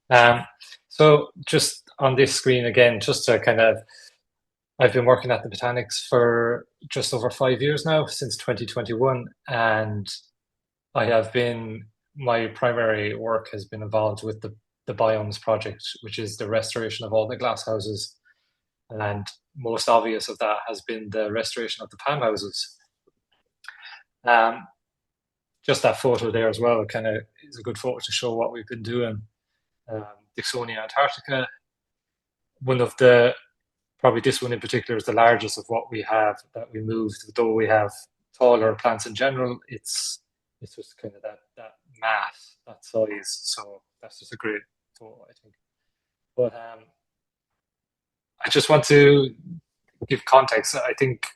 Um, so just on this screen again, just to kind of, I've been working at the Botanics for just over 5 years now, since 2021, and I have been, my primary work has been involved with the Biomes project, which is the restoration of all the glass houses. And most obvious of that has been the restoration of the palm houses. Um, just that photo there as well kind of is a good photo to show what we've been doing. Dixonia Antarctica, one of the, probably this one in particular is the largest of what we have that we moved. Though we have taller plants in general, it's just kind of that mass, that size. So that's just a great photo, I think. But I just want to give context. I think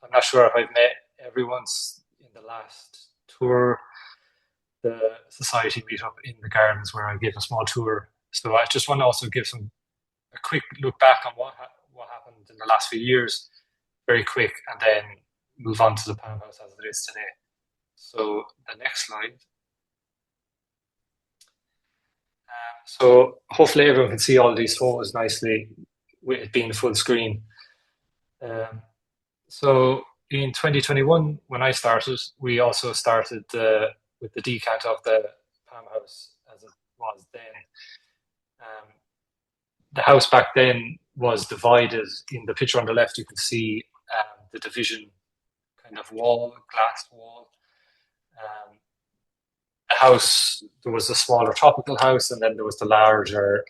I'm not sure if I've met everyone's in the last tour, the society meetup in the gardens where I gave a small tour. So I just want to also give a quick look back on what happened in the last few years, very quick, and then move on to the Palm House as it is today. So the next slide. So hopefully everyone can see all of these photos nicely with it being full screen. Um, so in 2021, when I started, we also started with the decant of the Palm House as it was then. Um, the house back then was divided. In the picture on the left, you can see the division kind of wall, glass wall. Um, the house, there was a smaller tropical house, and then there was the larger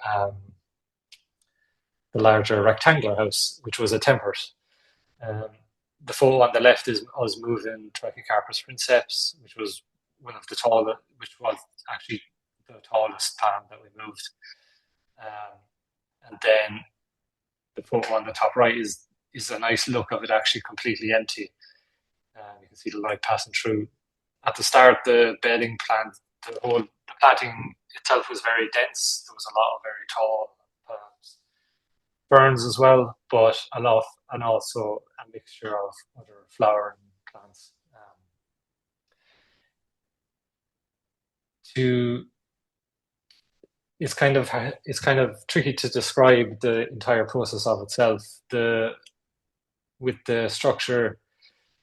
rectangular house, which was a temperate. Um, the photo on the left is us moving Trachycarpus princeps, which was one of the tallest, which was actually the tallest palm that we moved. Um, and then the photo on the top right is a nice look of it actually completely empty. You can see the light passing through. At the start, the bedding plant, the planting itself was very dense. There was a lot of very tall palms, ferns as well, but a lot, and also a mixture of other flowering plants. To it's kind of tricky to describe the entire process of itself. The With the structure,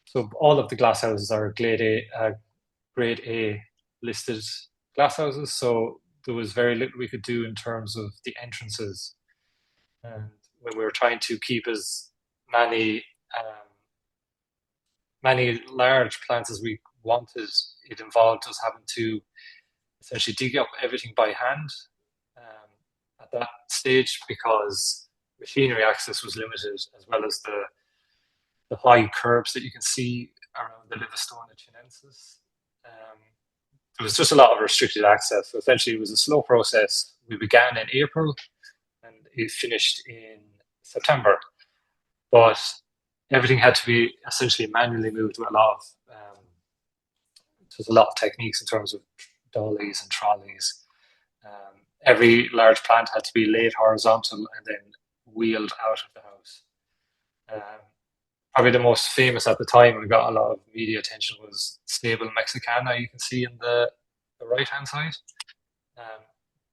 so all of the glass houses are grade A listed glass houses. So there was very little we could do in terms of the entrances, and when we were trying to keep as many um, many large plants as we wanted, it involved us having to essentially dig up everything by hand at that stage because machinery access was limited, as well as the high curbs that you can see around the Livingstone chinensis. Um, there was just a lot of restricted access. So essentially, it was a slow process. We began in April and it finished in September, but everything had to be essentially manually moved with a lot of there's a lot of techniques in terms of dollies and trolleys. Every large plant had to be laid horizontal and then wheeled out of the house. Um, Probably the most famous at the time and got a lot of media attention was Stable Mexicana, you can see in the right hand side. Um,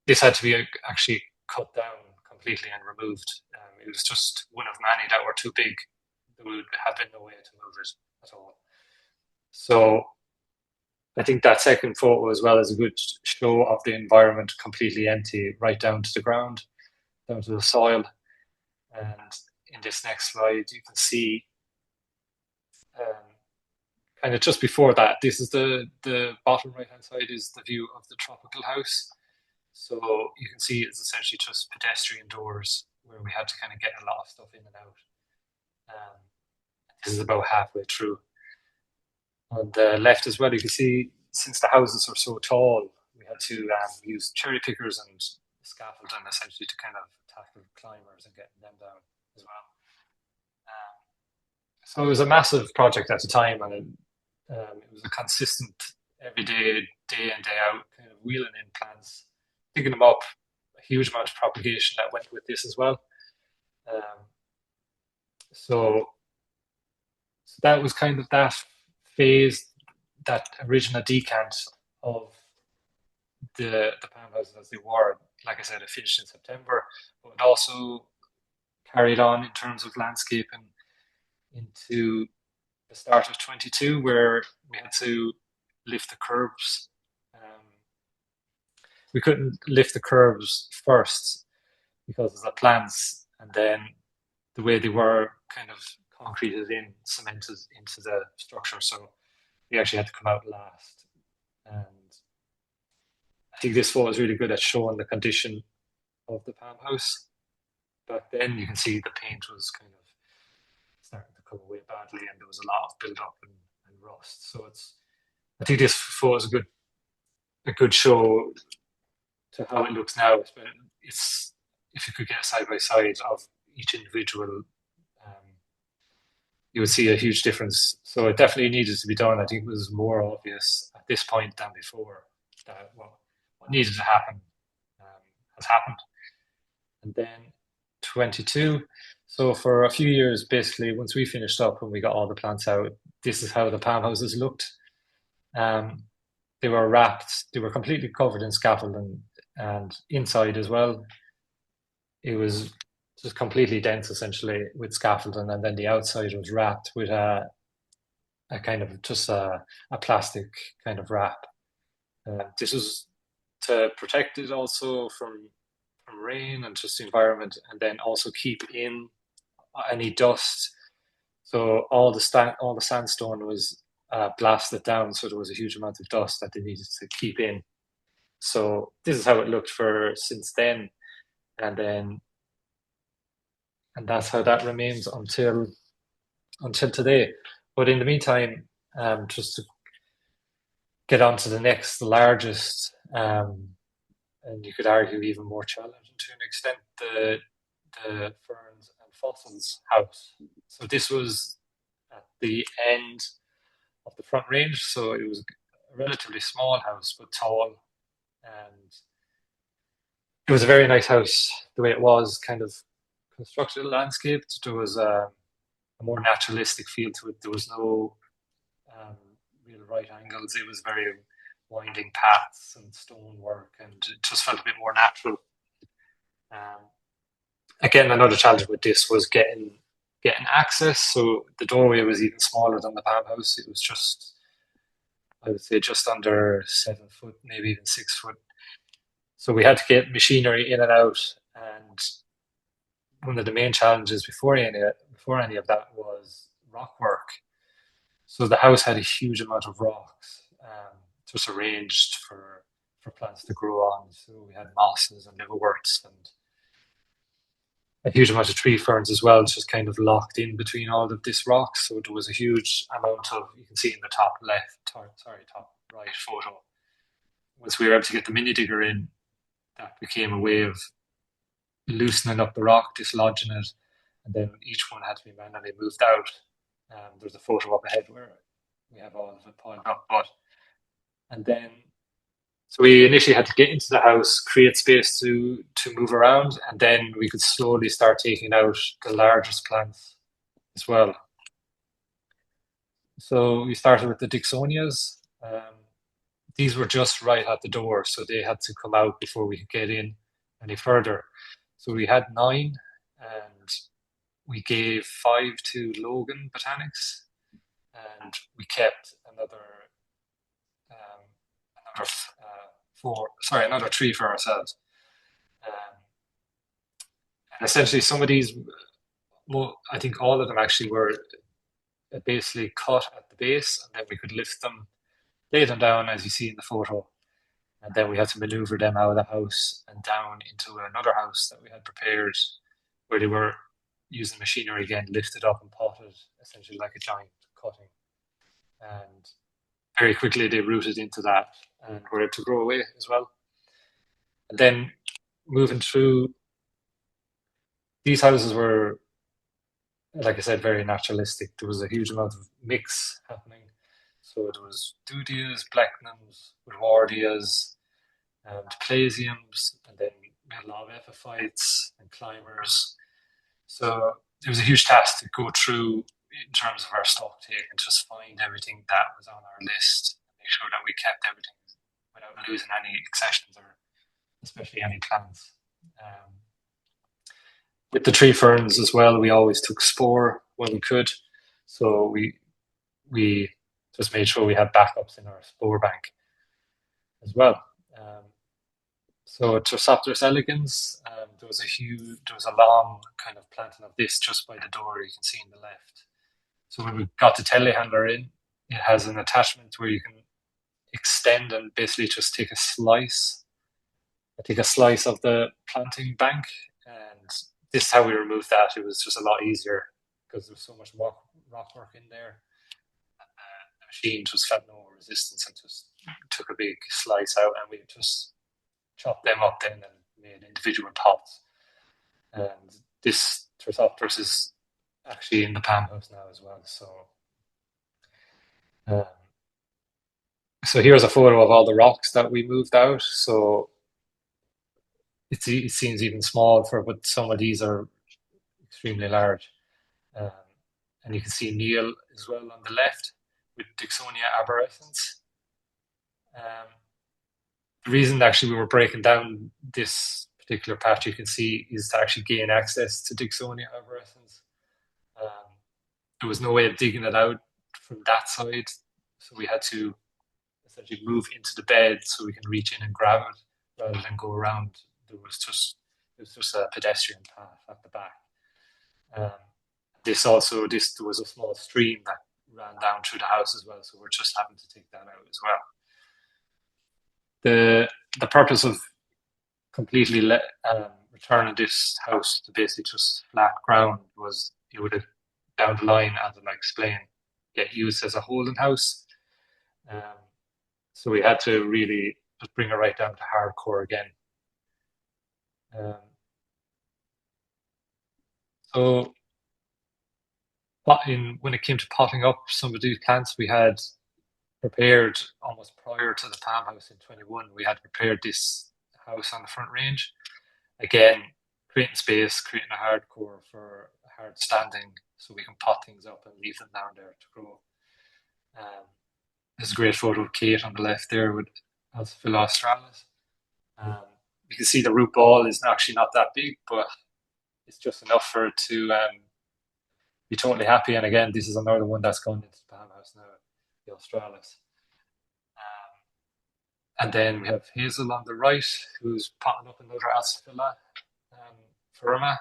this had to be actually cut down completely and removed. It was just one of many that were too big. There would have been no way to move it at all. So I think that second photo as well is a good show of the environment completely empty, right down to the ground, down to the soil. And in this next slide, you can see um, kind of just before that, this is the bottom right hand side is the view of the tropical house. So you can see it's essentially just pedestrian doors where we had to kind of get a lot of stuff in and out. Um, this is about halfway through. On the left as well, you can see since the houses are so tall, we had to use cherry pickers and scaffolding essentially to kind of tackle climbers and getting them down as well. Um, so it was a massive project at the time, and it was a consistent, everyday, day in day out kind of wheeling in plants, picking them up. A huge amount of propagation that went with this as well. Um, so, so that was kind of that phase, that original decant of the palm houses as they were. Like I said, it finished in September, but it also carried on in terms of landscaping into the start of 22, where we had to lift the curbs. We couldn't lift the curbs first because of the plants, and then the way they were kind of concreted in, cemented into the structure. So we actually had to come out last. And I think this photo is really good at showing the condition of the palm house. Back then, you can see the paint was kind of starting to come away badly, and there was a lot of build up and rust. So I think this photo is a good show to how it looks now. It's if you could get side by side of each individual, you would see a huge difference. So it definitely needed to be done. I think it was more obvious at this point than before that what needed to happen has happened. And then 22. So for a few years, basically, once we finished up and we got all the plants out, this is how the palm houses looked. Um, they were wrapped, they were completely covered in scaffolding, and inside as well, it was just completely dense essentially with scaffolding, and then the outside was wrapped with a kind of just a plastic kind of wrap. This was to protect it also from rain and just the environment, and then also keep in any dust. So all the sandstone was blasted down, so there was a huge amount of dust that they needed to keep in. So this is how it looked for since then, and then and that's how that remains until today. But in the meantime, just to get on to the next largest, and you could argue even more challenging to an extent, the ferns and fossils house. So this was at the end of the front range, so it was a relatively small house but tall, and it was a very nice house the way it was kind of constructed landscaped. There was a more naturalistic feel to it. There was no um, real right angles. It was very winding paths and stonework, and it just felt a bit more natural. Um, Again, another challenge with this was getting access. So the doorway was even smaller than the palm house. It was just, I would say, just under 7 foot, maybe even 6 foot. So we had to get machinery in and out. And one of the main challenges before any of that was rock work. So the house had a huge amount of rocks, just arranged for plants to grow on. So we had mosses and liverworts and a huge amount of tree ferns as well, just kind of locked in between all of this rock. So there was a huge amount of, you can see in the top top right photo. Once we were able to get the mini digger in, that became a way of loosening up the rock, dislodging it, and then each one had to be manually moved out. There's a photo up ahead where we have all of it piled up, and then so we initially had to get into the house, create space to move around, and then we could slowly start taking out the largest plants as well. So we started with the Dixonias. These were just right at the door, so they had to come out before we could get in any further. So we had 9, and we gave 5 to Logan Botanics, and we kept another 4, sorry, another 3 for ourselves. And essentially, some of these, well, I think all of them actually were basically cut at the base, and then we could lift them, lay them down as you see in the photo, and then we had to maneuver them out of the house and down into another house that we had prepared, where they were using machinery again, lifted up and potted, essentially like a giant cutting. And very quickly they rooted into that and were able to grow away as well. And then moving through, these houses were, like I said, very naturalistic. There was a huge amount of mix happening. So there was Dudias, Blacknams, Woodwardias, and Plasiums, and then we had a lot of epiphytes and climbers. So it was a huge task to go through in terms of our stock take and just find everything that was on our list, make sure that we kept everything without losing any accessions or especially any plants. Um, with the tree ferns as well, we always took spore when we could, so we just made sure we had backups in our spore bank as well. Um, so Trisopteris elegans, there was a long kind of planting of this just by the door you can see on the left. So when we got the telehandler in, it has an attachment where you can extend and basically just take a slice of the planting bank, and this is how we removed that. It was just a lot easier because there's so much rock work in there. The machine just felt no resistance and just took a big slice out, and we just chopped them up then and made individual pots. And this Trisopteris is actually in the Palm House now as well. Um, so here's a photo of all the rocks that we moved out. So it seems even small but some of these are extremely large. Um, and you can see Neil as well on the left with Dixonia arborescens. The reason actually we were breaking down this particular patch, you can see, is to actually gain access to Dixonia arborescens. There was no way of digging it out from that side, so we had to essentially move into the bed so we can reach in and grab it rather than go around. It was just a pedestrian path at the back. There was a small stream that ran down through the house as well, so we're just having to take that out as well. The purpose of completely returning this house to basically just flat ground was it would have down the line, as I explained, get used as a holding house. So we had to really just bring it right down to hardcore again. So when it came to potting up some of these plants, we had prepared almost prior to the Palm House in 21. We had prepared this house on the front range. Again, creating space, creating a hardcore for hard standing so we can pot things up and leave them down there to grow. There's a great photo of Kate on the left there with Alsophila australis. You can see the root ball is actually not that big, but it's just enough for it to be totally happy. And again, this is another one that's gone into the Palm House now, the australis. And then we have Hazel on the right, who's potting up another Alsophila firma.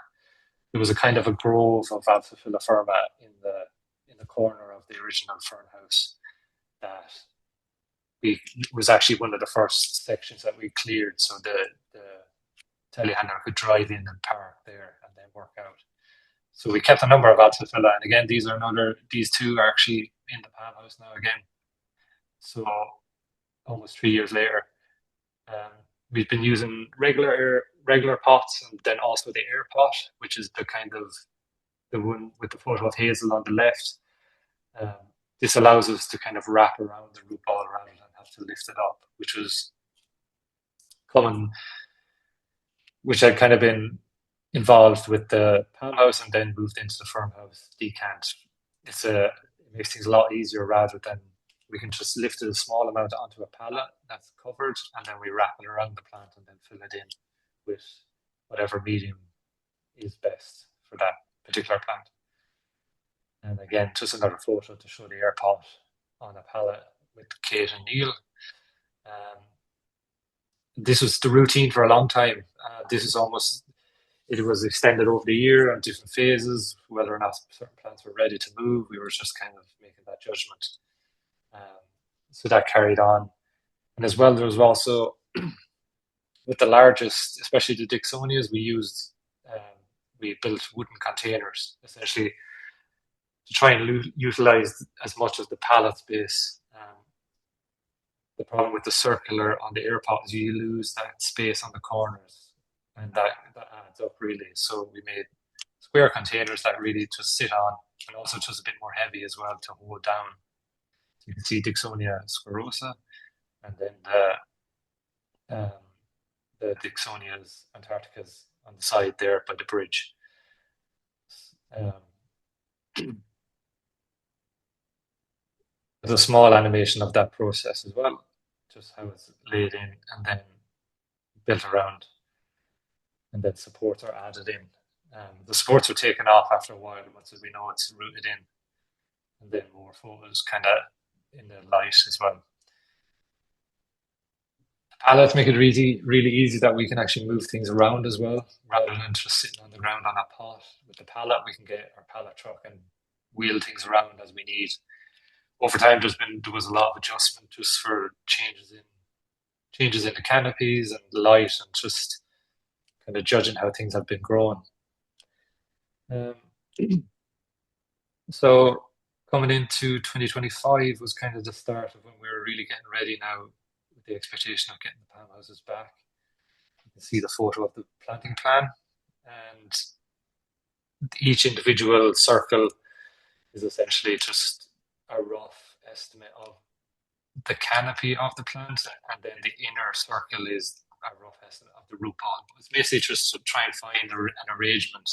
There was a kind of a grove of Alsophila firma in the corner of the original fern house that was actually one of the first sections that we cleared, so the telehandler could drive in and park there and then work out. So we kept a number of Alsophila, and again, these two are actually in the Palm House now again. So almost 3 years later, we've been using regular pots and then also the air pot, which is the one with the photo of Hazel on the left. This allows us to kind of wrap around the root ball rather than have to lift it up, which had kind of been involved with the Palm House and then moved into the Fern House decant. It makes things a lot easier rather than we can just lift it a small amount onto a pallet that's covered and then we wrap it around the plant and then fill it in with whatever medium is best for that particular plant. And again, just another photo to show the air pot on a pallet with Kate and Neil. This was the routine for a long time. It was extended over the year on different phases, whether or not certain plants were ready to move. We were just kind of making that judgment. So that carried on. And as well, there was also, with the largest, especially the Dixonias, we built wooden containers, essentially, to try and utilize as much of the pallet space. The problem with the circular on the air pot is you lose that space on the corners, and that adds up really. So we made square containers that really just sit on, and also just a bit more heavy as well to hold down. So you can see Dixonia squarosa, and then the Dixonias antarcticas on the side there by the bridge. There's a small animation of that process as well just how it's laid in and then built around, and then supports are added in. The supports are taken off after a while once we know it's rooted in, and then more photos kind of in the light as well. Pallets make it really easy that we can actually move things around as well, rather than just sitting on the ground on a pot. With the pallet, we can get our pallet truck and wheel things around as we need. Over time, there was a lot of adjustment just for changes in the canopies and the light, and just kind of judging how things have been growing. Um, so coming into 2025 was kind of the start of when we were really getting ready now, with the expectation of getting the palm houses back. You can see the photo of the planting plan, and each individual circle is essentially just a rough estimate of the canopy of the plant, and then the inner circle is a rough estimate of the root ball. It's basically just to try and find an arrangement.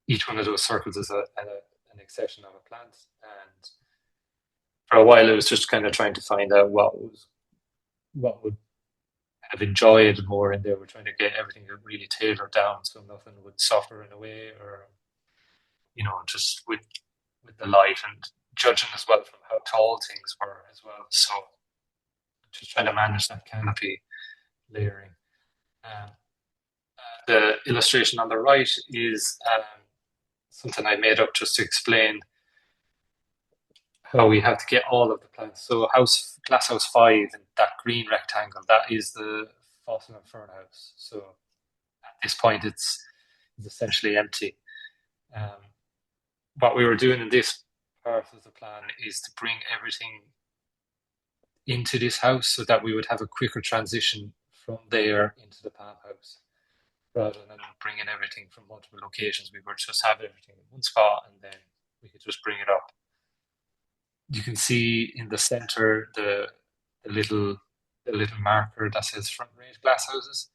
Each one of those circles is an accession of a plant, and for a while it was just kind of trying to find out what would have enjoyed more in there. We're trying to get everything really tailored down so nothing would suffer in a way, or just with the light, and judging as well from how tall things were as well. So just trying to manage that canopy layering. The illustration on the right is something I made up just to explain how we have to get all of the plants. So Glasshouse 5, and that green rectangle, that is the fossil and fern house. So at this point, it's essentially empty. What we were doing in this part of the plan is to bring everything into this house so that we would have a quicker transition from there into the palm house, rather than bringing everything from multiple locations. We would just have everything in one spot, and then we could just bring it up. You can see in the center the little marker that says front range glass houses.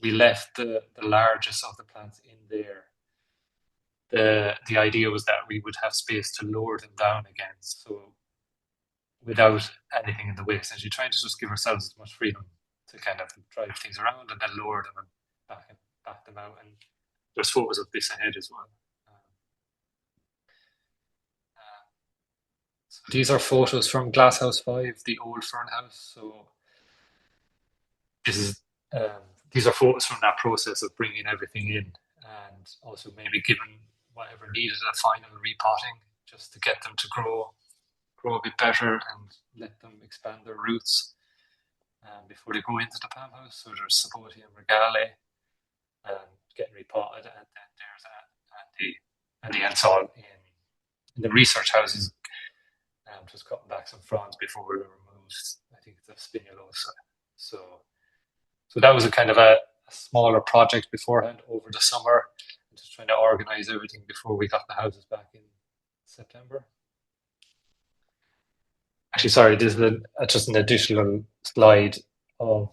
We left the largest of the plants in there. The idea was that we would have space to lower them down again, so without anything in the way, essentially trying to just give ourselves as much freedom to kind of drive things around and then lower them and back them out. And there's photos of this ahead as well. So these are photos from Glasshouse 5, the old fern house. So these are photos from that process of bringing everything in, and also maybe giving whatever needed a final repotting just to get them to grow a bit better and let them expand their roots before they go into the palm house. So there's Sapote and Regale getting repotted, and then there's and the ensaul in the research houses, just cutting back some fronds before we removed, I think it's a spinulosa. So that was a kind of a smaller project beforehand over the summer, just trying to organize everything before we got the houses back in September. Actually, sorry, this is just an additional slide of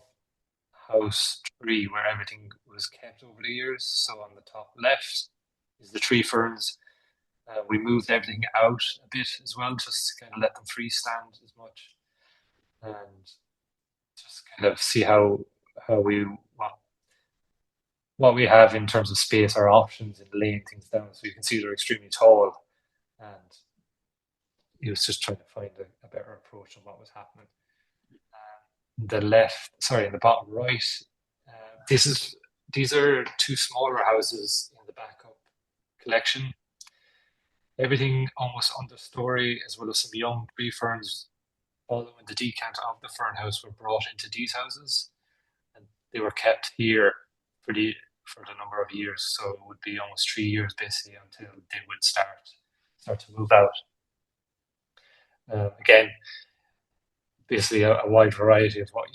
house 3 where everything was kept over the years. So on the top left is the tree ferns. We moved everything out a bit as well, just to kind of let them freestand as much, and just kind of see what we have in terms of space, our options in laying things down. So you can see they're extremely tall, and he was just trying to find a better approach on what was happening. In the bottom right, these are 2 smaller houses in the backup collection. Everything almost understory, as well as some young tree ferns following the decant of the fern house, were brought into these houses, and they were kept here for the number of years. So it would be almost 3 years basically until they would start to move out. Again, basically a wide variety of what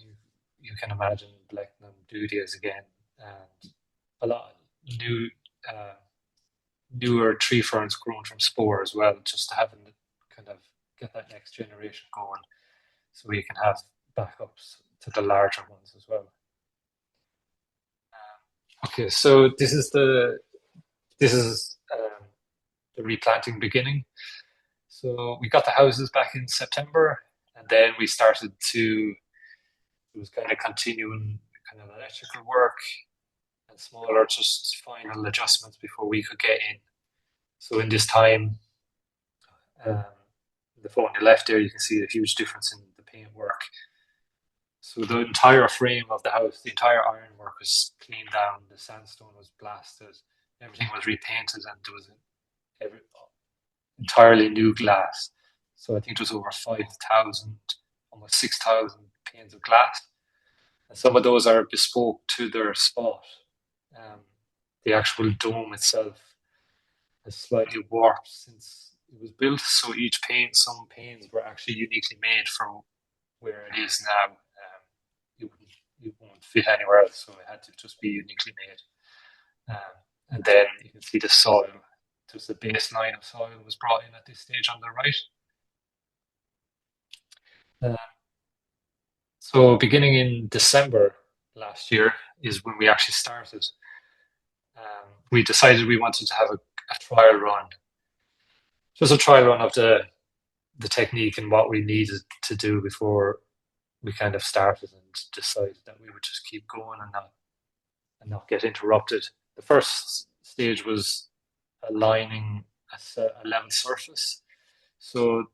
you can imagine. Blacknam, Dudias again, and a lot of newer tree ferns grown from spore as well, just to have kind of get that next generation going, so we can have backups to the larger ones as well. Okay, so this is the replanting beginning. So we got the houses back in September. And then we started to, it was kind of continuing kind of electrical work and smaller, just final adjustments before we could get in. So in this time, um, the photo on the left there, you can see the huge difference in the paint work. So the entire frame of the house, the entire ironwork was cleaned down, the sandstone was blasted, everything was repainted, and there was every, entirely new glass. So I think it was over 5,000, almost 6,000 panes of glass. And some of those are bespoke to their spot. Um, the actual dome itself has slightly warped since it was built. So each pane, some panes were actually uniquely made for where it is now. It won't fit anywhere else, so it had to just be uniquely made. And then you can see the soil. Just the baseline of soil was brought in at this stage on the right. So beginning in December last year is when we actually started. We decided we wanted to have a trial run, just a trial run of the technique and what we needed to do before we kind of started, and decided that we would just keep going and not get interrupted. The first stage was aligning a level surface. So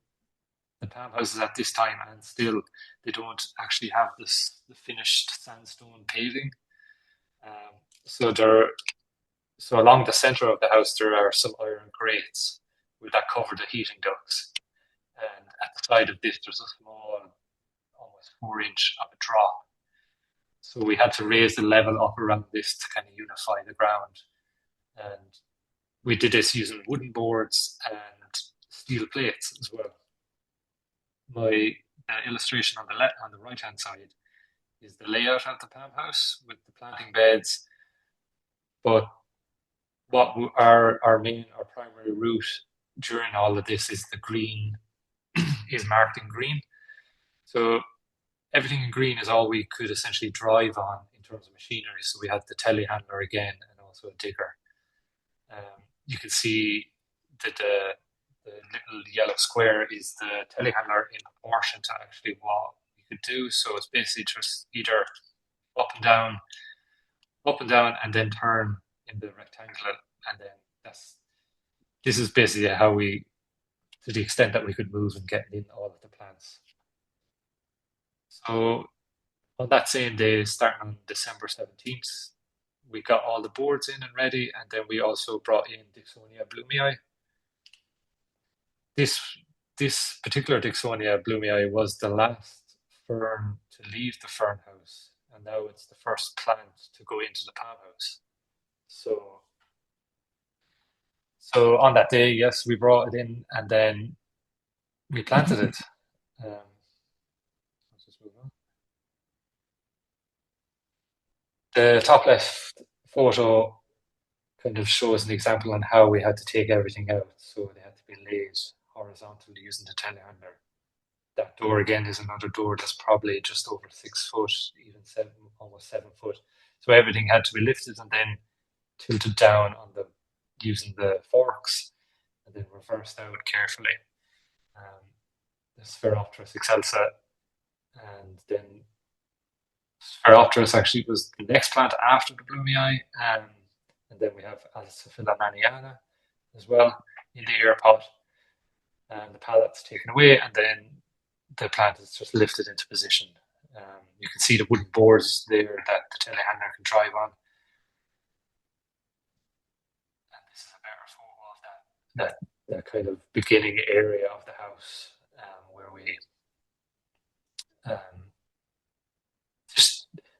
the palm houses at this time, and still, they don't actually have the finished sandstone paving. So along the center of the house there are some iron grates that cover the heating ducts, and at the side of this there's a small, almost 4 inch of a drop. So we had to raise the level up around this to kind of unify the ground, and we did this using wooden boards and steel plates as well. My illustration on the right hand side is the layout of the palm house with the planting beds. But what our primary route during all of this is the green, is marked in green. So everything in green is all we could essentially drive on in terms of machinery. So we have the telehandler again, and also a digger. You can see that the little yellow square is the telehandler in proportion to actually what we could do. So it's basically just either up and down, and then turn in the rectangular, and then this is basically how we, to the extent that we could move and get in all of the plants. So on that same day, starting on December 17th, we got all the boards in and ready, and then we also brought in Dixonia bloomii. This particular Dixonia bloomii was the last fern to leave the fern house, and now it's the first plant to go into the palm house. So on that day, yes, we brought it in, and then we planted it. Let's just move on. The top left photo kind of shows an example on how we had to take everything out. So they had to be laid horizontally using the telehandler. That door again is another door that's probably just over 6 foot, even almost 7 foot. So everything had to be lifted and then tilted down using the forks, and then reversed out carefully. The Spheropteris excelsa, and then Spheropteris actually was the next plant after the bloomii, and then we have Alsophila maniana as well in the air pot, and the pallet's taken away, and then the plant is just lifted into position. You can see the wooden boards there that the telehandler can drive on. And this is a better photo of that kind of beginning area of the house, where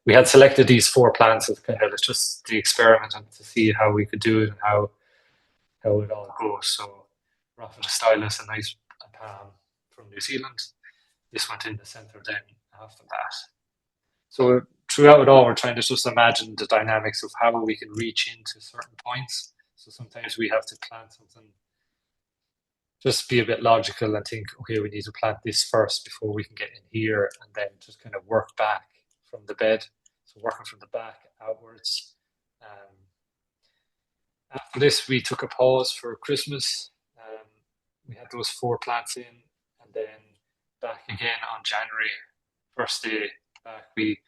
we had selected these 4 plants as kind of just the experiment and to see how we could do it and how it all goes. So Rafa the Stylus, a nice palm from New Zealand. This went in the centre then after that. So throughout it all, we're trying to just imagine the dynamics of how we can reach into certain points. So sometimes we have to plant something, just be a bit logical and think, okay, we need to plant this first before we can get in here, and then just kind of work back from the bed. So working from the back outwards. After this, we took a pause for Christmas. We had those 4 plants in, and then back again on January, first day back. We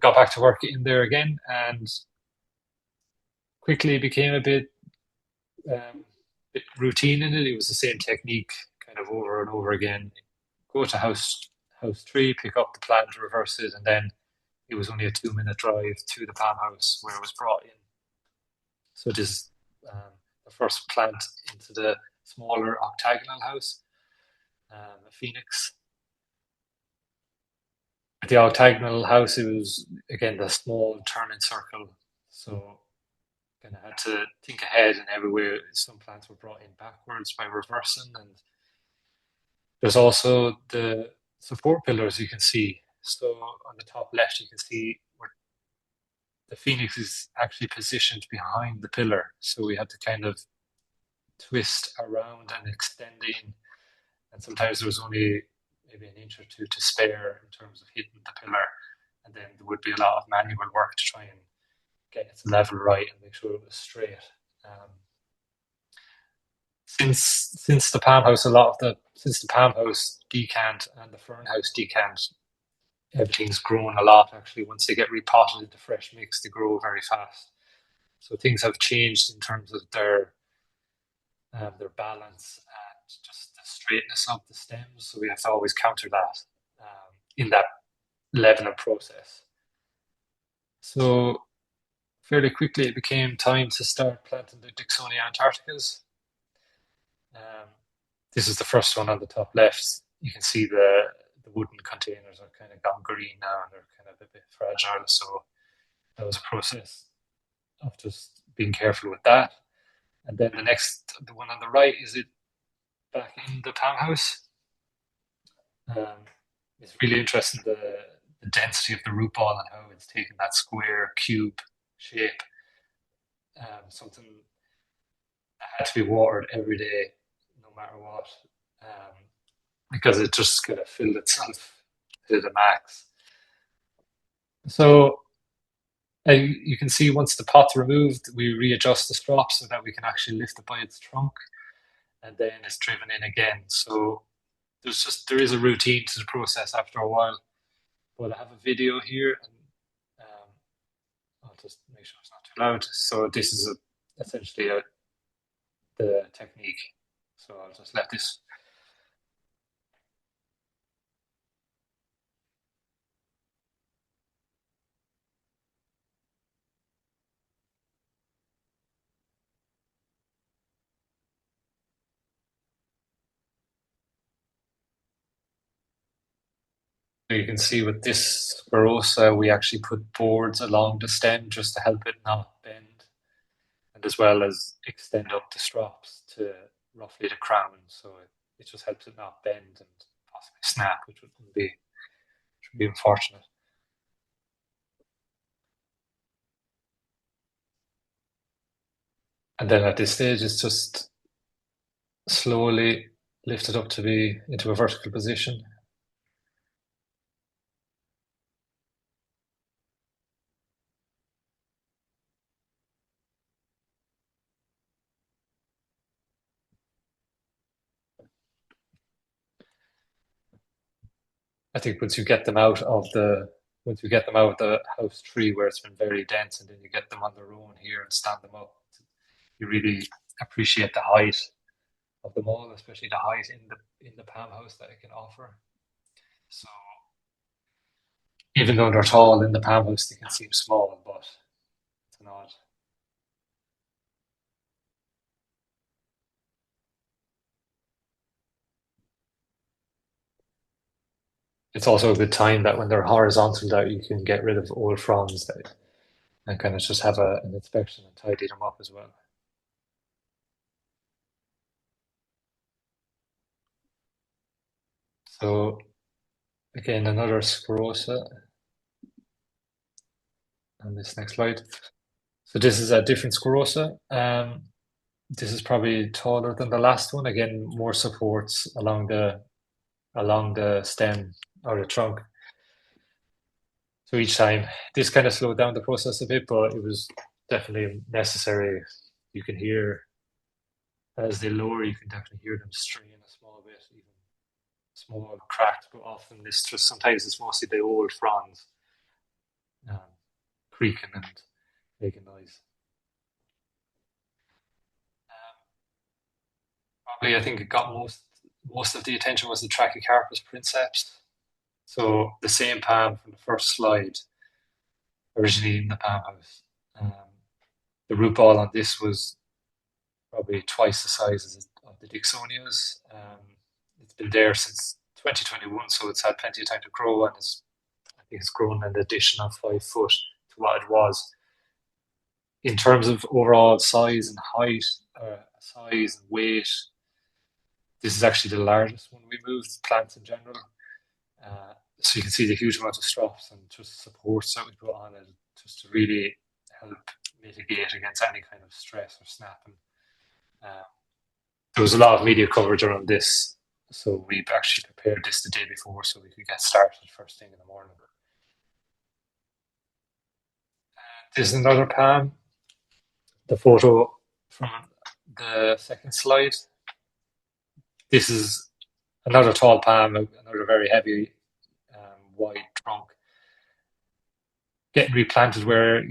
got back to work in there again and quickly became bit routine in it. It was the same technique kind of over and over again. Go to house three, pick up the plant, reverse it, and then it was only a 2 minute drive to the palm house where it was brought in. So this is the first plant into the smaller octagonal house, a phoenix. At the octagonal house, it was again the small turning circle. So kind of had to think ahead and everywhere. Some plants were brought in backwards by reversing, and there's also the support pillars you can see. So on the top left, you can see where the phoenix is actually positioned behind the pillar. So we had to kind of twist around and extending, and sometimes there was only maybe an inch or two to spare in terms of hitting the pillar, and then there would be a lot of manual work to try and get its level right and make sure it was straight. Um, since the palm house, since the palm house decant and the fern house decant, everything's grown a lot. Actually, once they get repotted into fresh mix, they grow very fast. So things have changed in terms of their balance and just the straightness of the stems. So we have to always counter that in that leveling process. So fairly quickly, it became time to start planting the Dixonia antarcticas. Um, this is the first one on the top left. You can see the wooden containers are kind of gone green now and they're kind of a bit fragile. So that was a process of just being careful with that. And then the one on the right, is it back in the palm house? It's really interesting the density of the root ball and how it's taken that square cube shape. Something that had to be watered every day, no matter what, um, because it just kind of filled itself to the max. So you can see once the pot's removed, we readjust the strop so that we can actually lift it by its trunk, and then it's driven in again. So there is a routine to the process after a while. But I have a video here, and I'll just make sure it's not too loud. So this is essentially the technique. So I'll just let this. So you can see with this Scarosa, we actually put boards along the stem just to help it not bend, and as well as extend up the strops to roughly the crown. So it just helps it not bend and possibly snap, which would be unfortunate. And then at this stage, it's just slowly lift it up to be into a vertical position. I think once you get them out of the house tree where it's been very dense, and then you get them on their own here and stand them up, you really appreciate the height of them all, especially the height in the palm house that it can offer. So even though they're tall in the palm house, they can seem small, but it's not. It's also a good time that when they're horizontal, that you can get rid of old fronds and kind of just have an inspection and tidy them up as well. So again, another Scarosa on this next slide. So this is a different Scarosa. This is probably taller than the last one. Again, more supports along the stem or the trunk. So each time, this kind of slowed down the process a bit, but it was definitely necessary. You can hear as they lower, you can definitely hear them straining a small bit, even small cracks, but often sometimes it's mostly the old fronds um, creaking and making noise. Um, Probably, I think it got most of the attention was the Trachycarpus princeps. So the same palm from the first slide, originally in the Palm House. Um, the root ball on this was probably twice the size of the Dixonias. It's been there since 2021, so it's had plenty of time to grow, and I think it's grown an additional 5 foot to what it was. In terms of overall size and height, size and weight, this is actually the largest one we moved, plants in general. So you can see the huge amount of strops and just supports that we put on it just to really help mitigate against any kind of stress or snapping. There was a lot of media coverage around this, so we actually prepared this the day before so we could get started first thing in the morning. This is another palm. The photo from the second slide. This is another tall palm, another very heavy, wide trunk, getting replanted where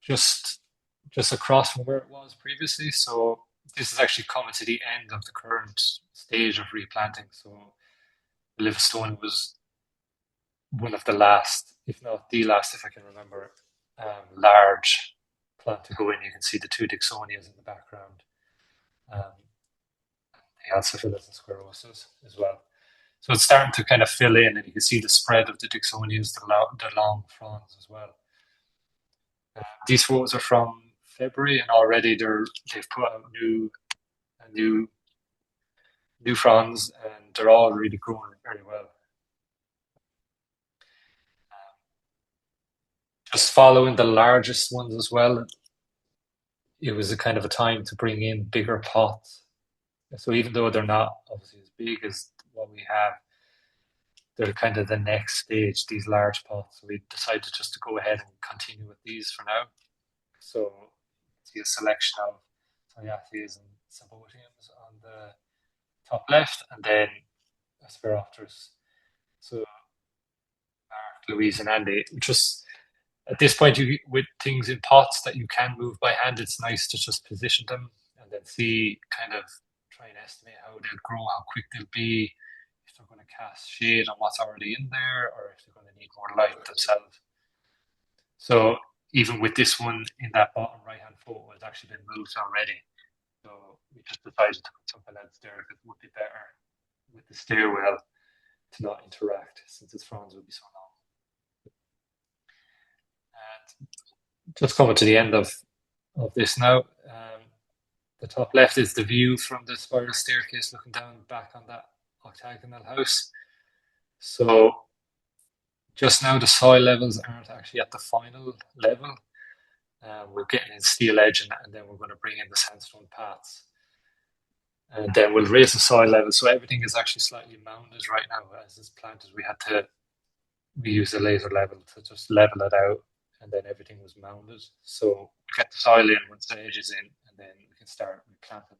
just across from where it was previously. So this is actually coming to the end of the current stage of replanting. So Livingstone was one of the last, if not the last, if I can remember, large plant to go in. You can see the two Dixonias in the background. The Alciphilus and Sclerosis as well. So it's starting to kind of fill in, and you can see the spread of the Dixonias, the long fronds as well. These photos are from February, and already they've put out new fronds, and they're all really growing very well. Just following the largest ones as well, it was a kind of a time to bring in bigger pots. So even though they're not obviously as big as what we have, they're kind of the next stage, these large pots. So we decided just to go ahead and continue with these for now. So see a selection of Toyathis and Sabotiums on the top left, and then Aspiropteris. So Mark, Louise, and Andy. Just at this point, with things in pots that you can move by hand, it's nice to just position them and then see, kind of try and estimate how they'll grow, how quick they'll be, if they're going to cast shade on what's already in there, or if they're going to need more light themselves. So even with this one in that bottom right-hand photo, it's actually been moved already. So we just decided to put something else there because it would be better with the stairwell to not interact since its fronds would be so long. And just coming to the end of this now. The top left is the view from the spiral staircase looking down back on that octagonal house. So just now the soil levels aren't actually at the final level. We're getting in steel edge, and then we're going to bring in the sandstone paths. And then we'll raise the soil level. So everything is actually slightly mounded right now. As it's planted, we use a laser level to just level it out, and then everything was mounded. So we get the soil in once the edge is in, and then we can start replanting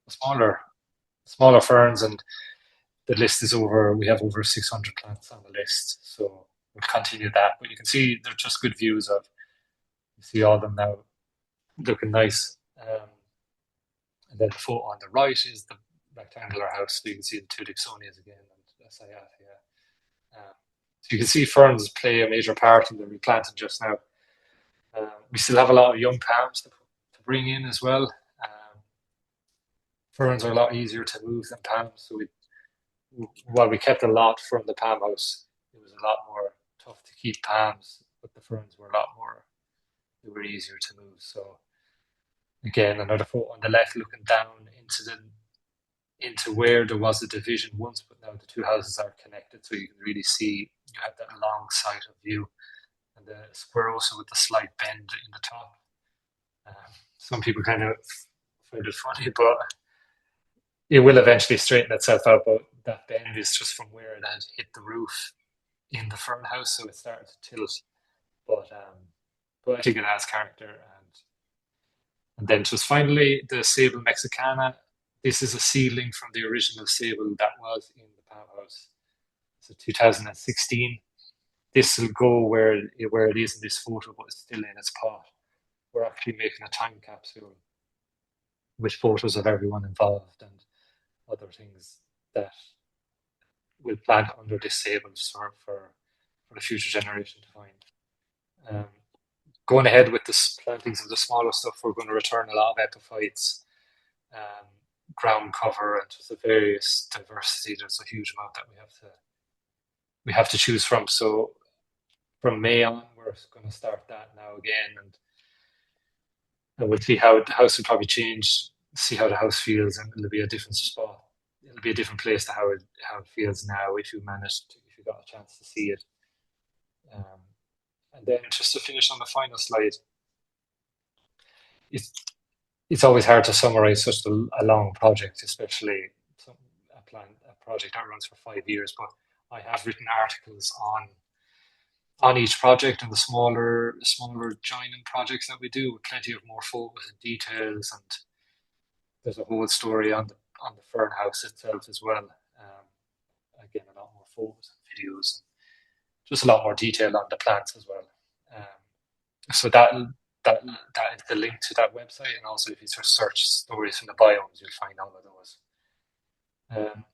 the smaller ferns. And the list is we have over 600 plants on the list. So we'll continue that. But you can see they're just good views of, you see all of them now looking nice. And then the photo on the right is the rectangular house. So you can see the two Dixonias again and Cyathea. So you can see ferns play a major part in the replanting just now. We still have a lot of young palms to bring in as well. Ferns are a lot easier to move than palms. So while we kept a lot from the Palm House, it was a lot more tough to keep palms, but the ferns were they were easier to move. So again, another photo on the left looking down into where there was a division once, but now the two houses are connected, so you can really see, you have that long sight of view, and the Squarosa with the slight bend in the top. Some people kind of find it funny, but it will eventually straighten itself out. But that bend is just from where it had hit the roof in the fern house, so it started to tilt. But I think it has character. And then just finally, the Sable mexicana. This is a seedling from the original sable that was in the Palm House. So 2016. This will go where it is in this photo, but it's still in its pot. We're actually making a time capsule with photos of everyone involved and other things that we'll plant under this table for the future generation to find. Um, Going ahead with the plantings of the smaller stuff, we're going to return a lot of epiphytes, um, ground cover, and just the various diversity. There's a huge amount that we have to choose from. So from May on, we're going to start that now again, and we'll see how the house will probably change. See how the house feels, and it'll be a different spot. It'll be a different place to how it feels now if if you got a chance to see it. Um, and then just to finish on the final slide, it's it's always hard to summarize such a long project, especially a project that runs for 5 years. But I have written articles on each project and the smaller joining projects that we do, with plenty of more photos and details, and there's a whole story on the Fern house itself as well. Again, a lot more photos and videos, and just a lot more detail on the plants as well. So that is the link to that website, and also if you search stories from the biomes, you'll find all of those. Um,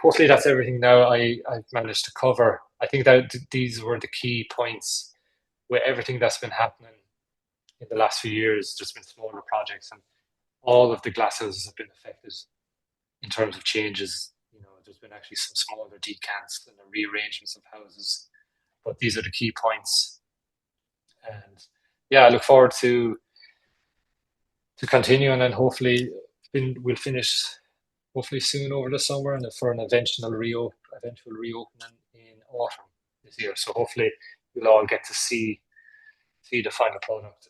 hopefully that's everything now I've managed to cover. I think that these were the key points with everything that's been happening in the last few years. There's been smaller projects, and all of the glasshouses have been affected in terms of changes. There's been actually some smaller decants and the rearrangements of houses, but these are the key points. And yeah, I look forward to continuing, and hopefully we'll finish hopefully soon over the summer, and for an eventual reopening in autumn this year. So hopefully we'll all get to see the final product